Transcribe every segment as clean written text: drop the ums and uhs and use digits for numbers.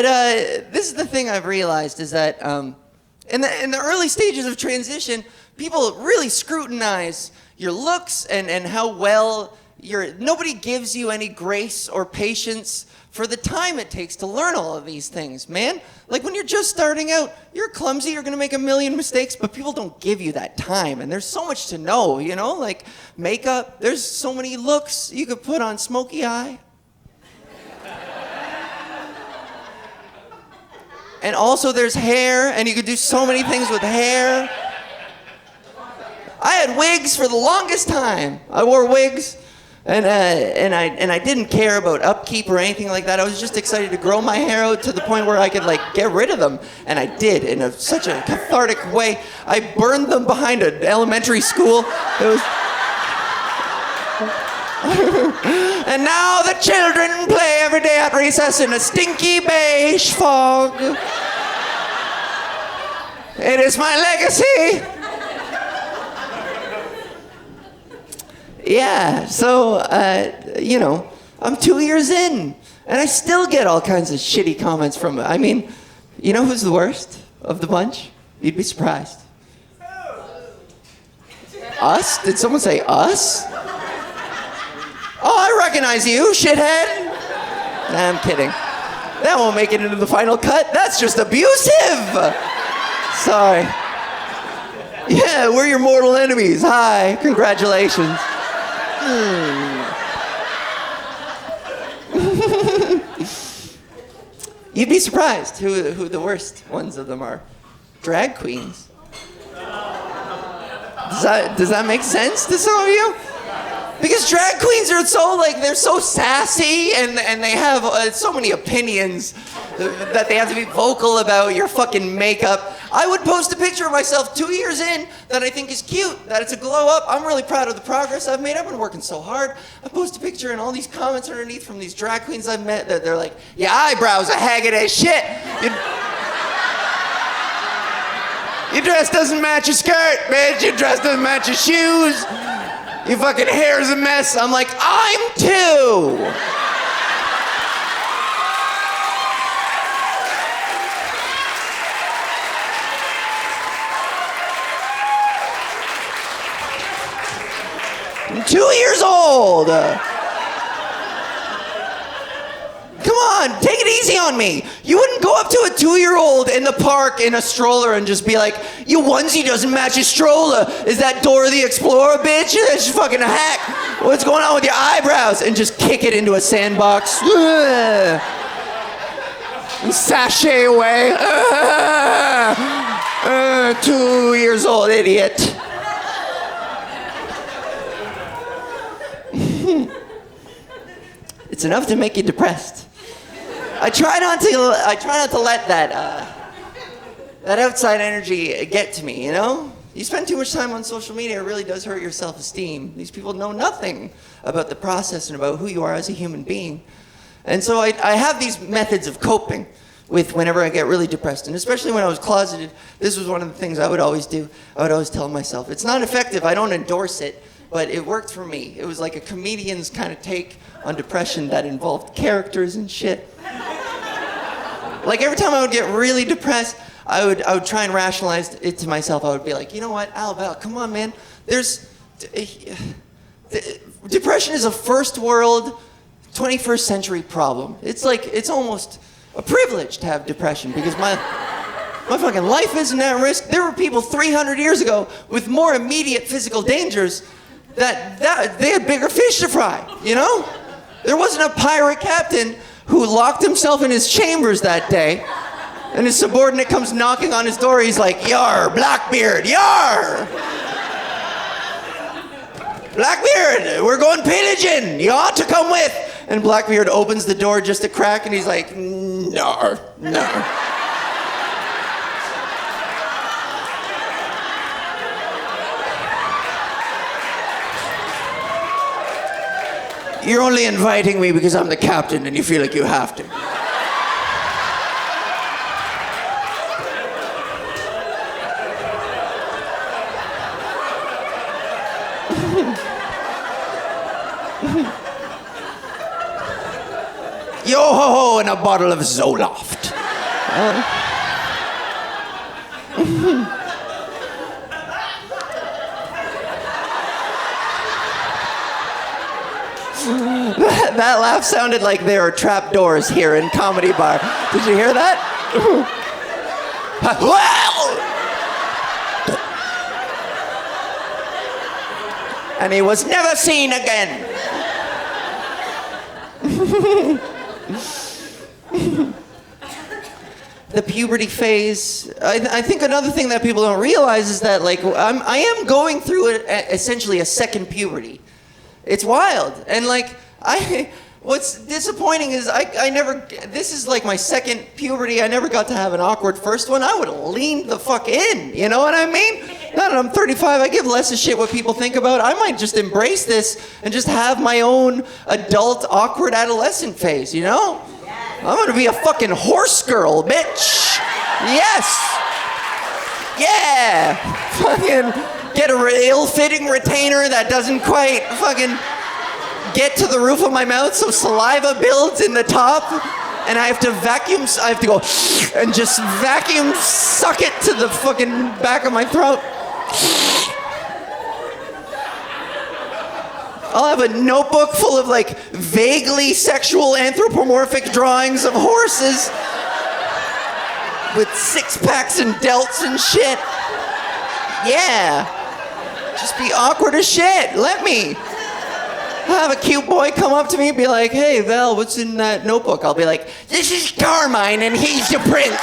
But this is the thing I've realized is that in the early stages of transition, people really scrutinize your looks and how well nobody gives you any grace or patience for the time it takes to learn all of these things, man. Like when you're just starting out, you're clumsy, you're gonna make a million mistakes, but people don't give you that time. And there's so much to know, you know? Like makeup, there's so many looks you could put on smoky eye. And also there's hair, and you could do so many things with hair. I had wigs for the longest time. I wore wigs. And I didn't care about upkeep or anything like that. I was just excited to grow my hair out to the point where I could like get rid of them, and I did in such a cathartic way. I burned them behind an elementary school. It was. And now the children play every day at recess in a stinky beige fog. It is my legacy. Yeah, so, you know, I'm 2 years in, and I still get all kinds of shitty comments from it. I mean, you know who's the worst of the bunch? You'd be surprised. Us? Did someone say us? Oh, I recognize you, shithead. Nah, I'm kidding. That won't make it into the final cut. That's just abusive. Sorry. Yeah, we're your mortal enemies. Hi, congratulations. You'd be surprised who the worst ones of them are. Drag queens. Does that make sense to some of you? Because drag queens are they're so sassy and they have so many opinions that they have to be vocal about your fucking makeup. I would post a picture of myself 2 years in that I think is cute, that it's a glow up. I'm really proud of the progress I've made. I've been working so hard. I post a picture and all these comments underneath from these drag queens I've met that they're like, your eyebrows are haggard as shit. Your dress doesn't match your skirt, bitch. Your dress doesn't match your shoes. Your fucking hair's a mess. I'm like, I'm too. 2 years old. Come on, take it easy on me. You wouldn't go up to a 2-year-old in the park in a stroller and just be like, your onesie doesn't match your stroller. Is that Dora the Explorer, bitch? That's fucking a hack. What's going on with your eyebrows? And just kick it into a sandbox. And sashay away. 2 years old idiot. It's enough to make you depressed. I try not to let that outside energy get to me, you know? You spend too much time on social media, it really does hurt your self-esteem. These people know nothing about the process and about who you are as a human being. And so I have these methods of coping with whenever I get really depressed. And especially when I was closeted, this was one of the things I would always do. I would always tell myself, it's not effective, I don't endorse it, but it worked for me. It was like a comedian's kind of take on depression that involved characters and shit. Like every time I would get really depressed, I would try and rationalize it to myself. I would be like, you know what, Al, come on, man. Depression is a first world, 21st century problem. It's almost a privilege to have depression because my fucking life isn't at risk. There were people 300 years ago with more immediate physical dangers that they had bigger fish to fry, you know? There wasn't a pirate captain who locked himself in his chambers that day, and his subordinate comes knocking on his door. He's like, "Yar, Blackbeard, yar! Blackbeard, we're going pillaging. You ought to come with." And Blackbeard opens the door just a crack, and he's like, "No." You're only inviting me because I'm the captain and you feel like you have to. Yo ho ho, and a bottle of Zoloft. That laugh sounded like there are trap doors here in Comedy Bar. Did you hear that? And he was never seen again. The puberty phase. I think another thing that people don't realize is that like I am going through essentially a second puberty. It's wild. And like what's disappointing is I never, this is like my second puberty. I never got to have an awkward first one. I would have leaned the fuck in, you know what I mean? Now that I'm 35, I give less a shit what people think about. I might just embrace this and just have my own adult, awkward adolescent phase, you know? I'm gonna be a fucking horse girl, bitch. Yes. Yeah. Fucking get a ill-fitting retainer that doesn't quite fucking get to the roof of my mouth, so saliva builds in the top, and I have to vacuum, I have to go and just vacuum suck it to the fucking back of my throat. I'll have a notebook full of like vaguely sexual anthropomorphic drawings of horses with six-packs and delts and shit. Yeah. Just be awkward as shit. Let me. I'll have a cute boy come up to me and be like, hey, Val, what's in that notebook? I'll be like, this is Carmine and he's the prince.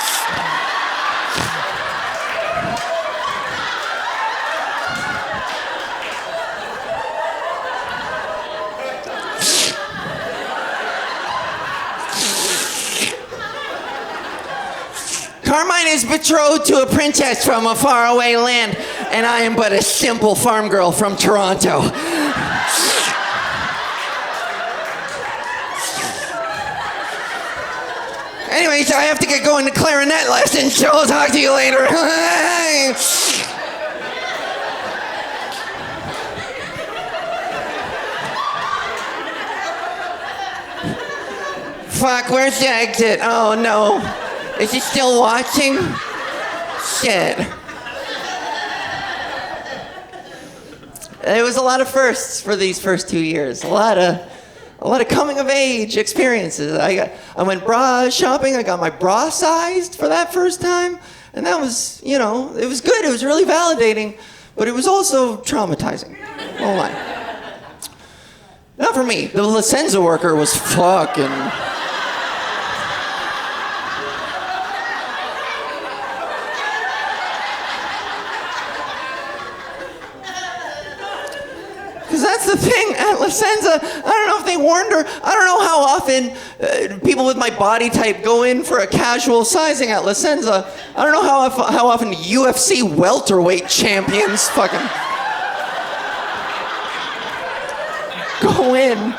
Carmine is betrothed to a princess from a faraway land, and I am but a simple farm girl from Toronto. Anyways, I have to get going to clarinet lessons, so I'll talk to you later. Fuck, where's the exit? Oh no. Is he still watching? Shit. It was a lot of firsts for these first 2 years. A lot of coming of age experiences. I went bra shopping. I got my bra sized for that first time, and that was, you know, it was good. It was really validating, but it was also traumatizing. Oh my. Not for me. The Licenza worker was fucking. That's the thing at Licenza. I don't know if they warned her. I don't know how often people with my body type go in for a casual sizing at Licenza. I don't know how often UFC welterweight champions fucking go in.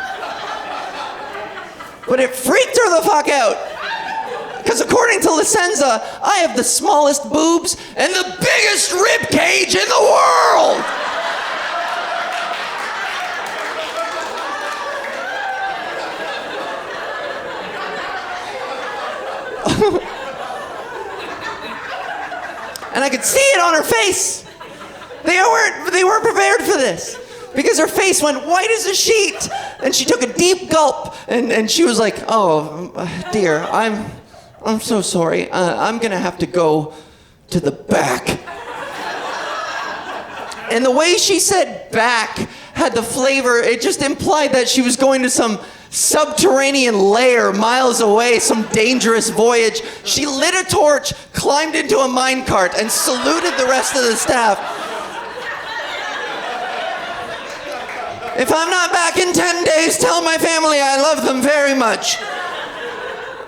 But it freaked her the fuck out. Because according to Licenza, I have the smallest boobs and the biggest rib cage in the world. And I could see it on her face. They weren't prepared for this. Because her face went white as a sheet. And she took a deep gulp. And she was like, oh, dear, I'm so sorry. I'm gonna have to go to the back. And the way she said back had the flavor, it just implied that she was going to some subterranean lair miles away, some dangerous voyage. She lit a torch, climbed into a minecart, and saluted the rest of the staff. If I'm not back in 10 days, tell my family I love them very much.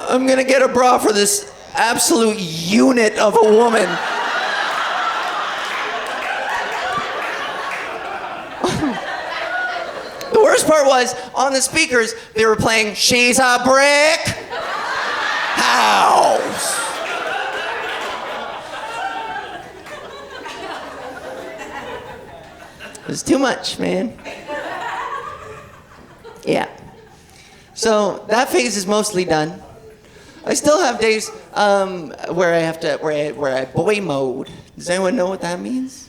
I'm gonna get a bra for this absolute unit of a woman. The worst part was, on the speakers, they were playing She's a Brick House. It was too much, man. Yeah. So that phase is mostly done. I still have days where I have to, where I boy mode. Does anyone know what that means?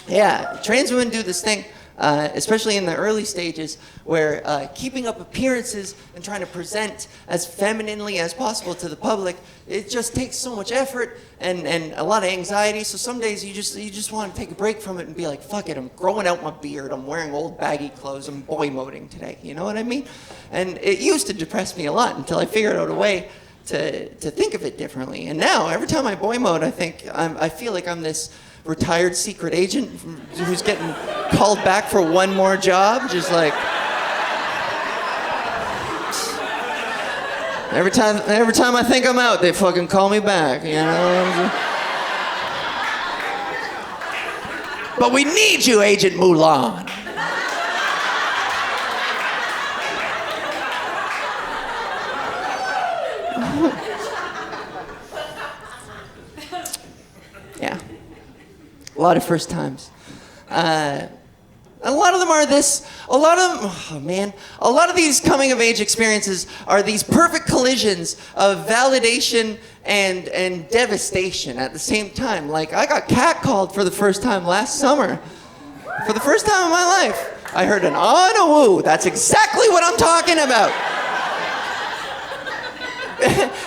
Yeah, trans women do this thing, especially in the early stages, where keeping up appearances and trying to present as femininely as possible to the public, it just takes so much effort and a lot of anxiety. So some days you just want to take a break from it and be like, fuck it, I'm growing out my beard, I'm wearing old baggy clothes, I'm boy moding today. You know what I mean? And it used to depress me a lot until I figured out a way to think of it differently. And now every time I boy mode, I feel like I'm this retired secret agent who's getting called back for one more job, just like every time I think I'm out, they fucking call me back, you know. But we need you, Agent Mulan. Yeah. A lot of first times. A lot of them are this, a lot of these coming of age experiences are these perfect collisions of validation and devastation at the same time. Like, I got catcalled for the first time last summer. For the first time in my life. I heard an ah and a woo. That's exactly what I'm talking about.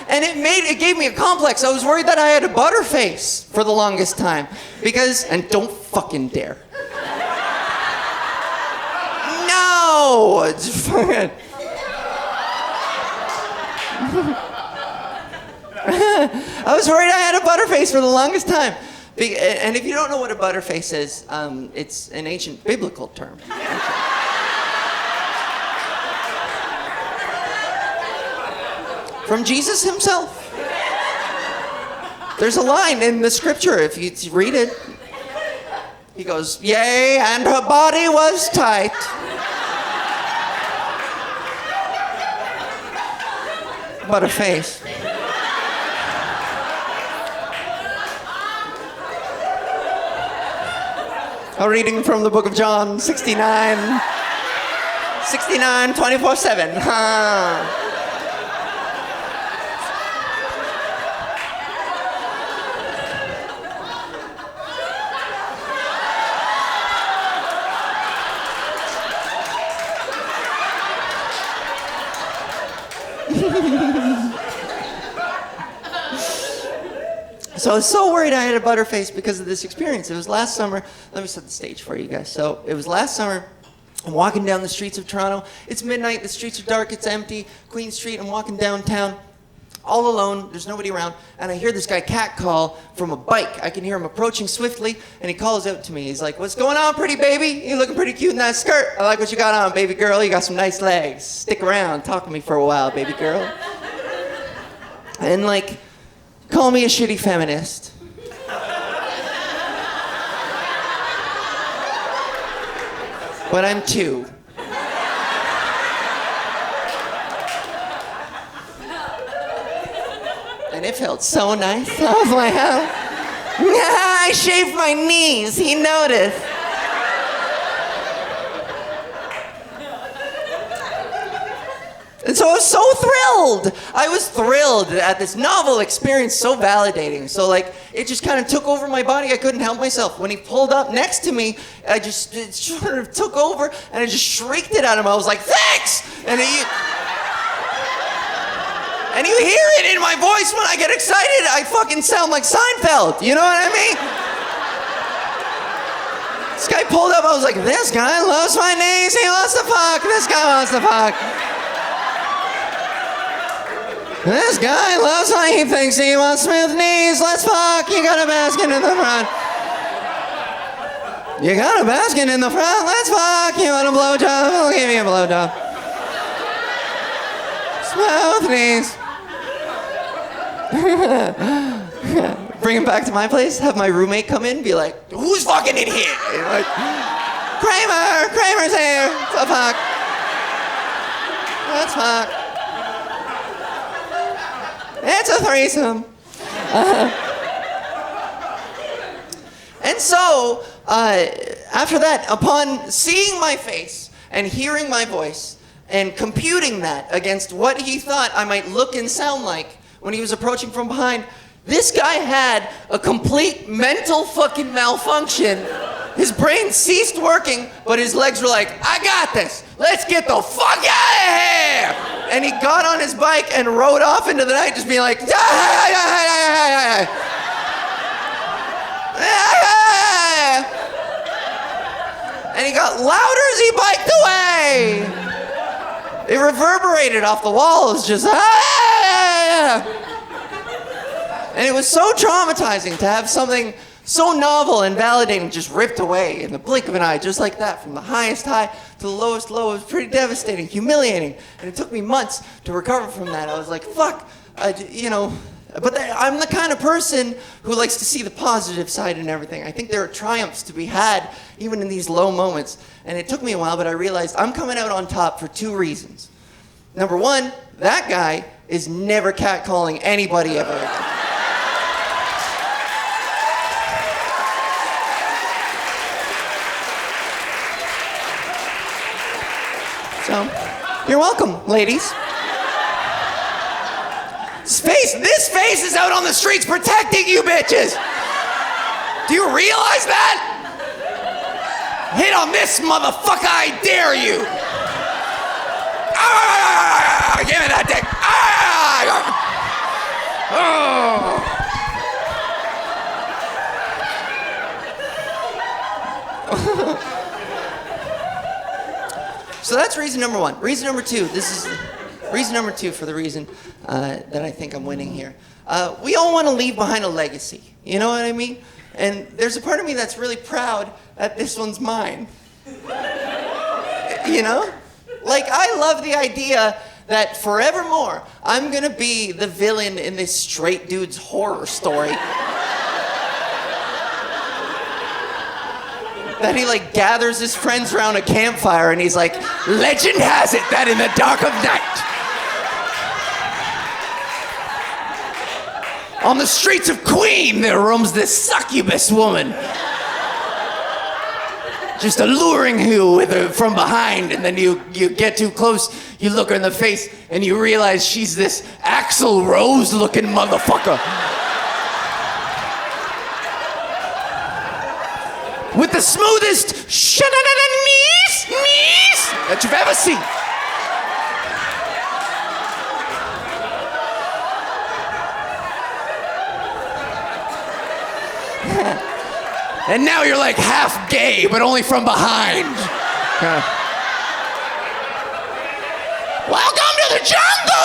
And it gave me a complex. I was worried that I had a butterface for the longest time. And don't fucking dare. No! It's fucking... I was worried I had a butterface for the longest time. And if you don't know what a butterface is, it's an ancient biblical term. From Jesus himself. There's a line in the scripture, if you read it. He goes, yea, and her body was tight. But a face. A reading from the book of John, 69, 24/7. So I was so worried I had a butterface because of this experience. It was last summer. Let me set the stage for you guys. So it was last summer. I'm walking down the streets of Toronto. It's midnight. The streets are dark. It's empty. Queen Street. I'm walking downtown. All alone. There's nobody around. And I hear this guy catcall from a bike. I can hear him approaching swiftly. And he calls out to me. He's like, what's going on, pretty baby? You're looking pretty cute in that skirt. I like what you got on, baby girl. You got some nice legs. Stick around. Talk to me for a while, baby girl. And like... call me a shitty feminist. But I'm 2. And it felt so nice. I was like, oh. I shaved my knees. He noticed. And so I was so thrilled. I was thrilled at this novel experience, so validating. So like, it just kind of took over my body. I couldn't help myself. When he pulled up next to me, it sort of took over and I just shrieked it at him. I was like, thanks! And you hear it in my voice when I get excited. I fucking sound like Seinfeld. You know what I mean? This guy pulled up. I was like, this guy loves my knees. He wants to fuck. This guy wants to fuck. This guy loves how he thinks he wants smooth knees. Let's fuck. You got a basket in the front. You got a basket in the front. Let's fuck. You want a blowjob? I'll give you a blowjob. Smooth knees. Bring him back to my place. Have my roommate come in. Be like, who's fucking in here? And like, Kramer's here. Let's fuck. Let's fuck. It's a threesome. And so, after that, upon seeing my face and hearing my voice, and computing that against what he thought I might look and sound like when he was approaching from behind, this guy had a complete mental fucking malfunction. His brain ceased working, but his legs were like, I got this. Let's get the fuck out of here. And he got on his bike and rode off into the night just being like, and he got louder as he biked away. It reverberated off the walls, just and it was so traumatizing to have something so novel and validating just ripped away in the blink of an eye, just like that, from the highest high to the lowest low. It was pretty devastating, humiliating, and it took me months to recover from that. I was like, fuck, but I'm the kind of person who likes to see the positive side in everything. I think there are triumphs to be had, even in these low moments. And it took me a while, but I realized I'm coming out on top for 2 reasons. Number 1, that guy is never catcalling anybody ever again. So, you're welcome, ladies. This face is out on the streets protecting you bitches. Do you realize that? Hit on this motherfucker, I dare you. Give me that dick. So that's reason number 1. Reason number 2, this is reason number 2 for the reason that I think I'm winning here. We all want to leave behind a legacy, you know what I mean? And there's a part of me that's really proud that this one's mine. You know? Like, I love the idea that forevermore, I'm gonna be the villain in this straight dude's horror story. That he like gathers his friends around a campfire and he's like, legend has it that in the dark of night, on the streets of Queen, there roams this succubus woman, just alluring you from behind, and then you get too close, you look her in the face, and you realize she's this Axl Rose-looking motherfucker. With the smoothest knees that you've ever seen. And now you're like half gay, but only from behind. Welcome to the jungle!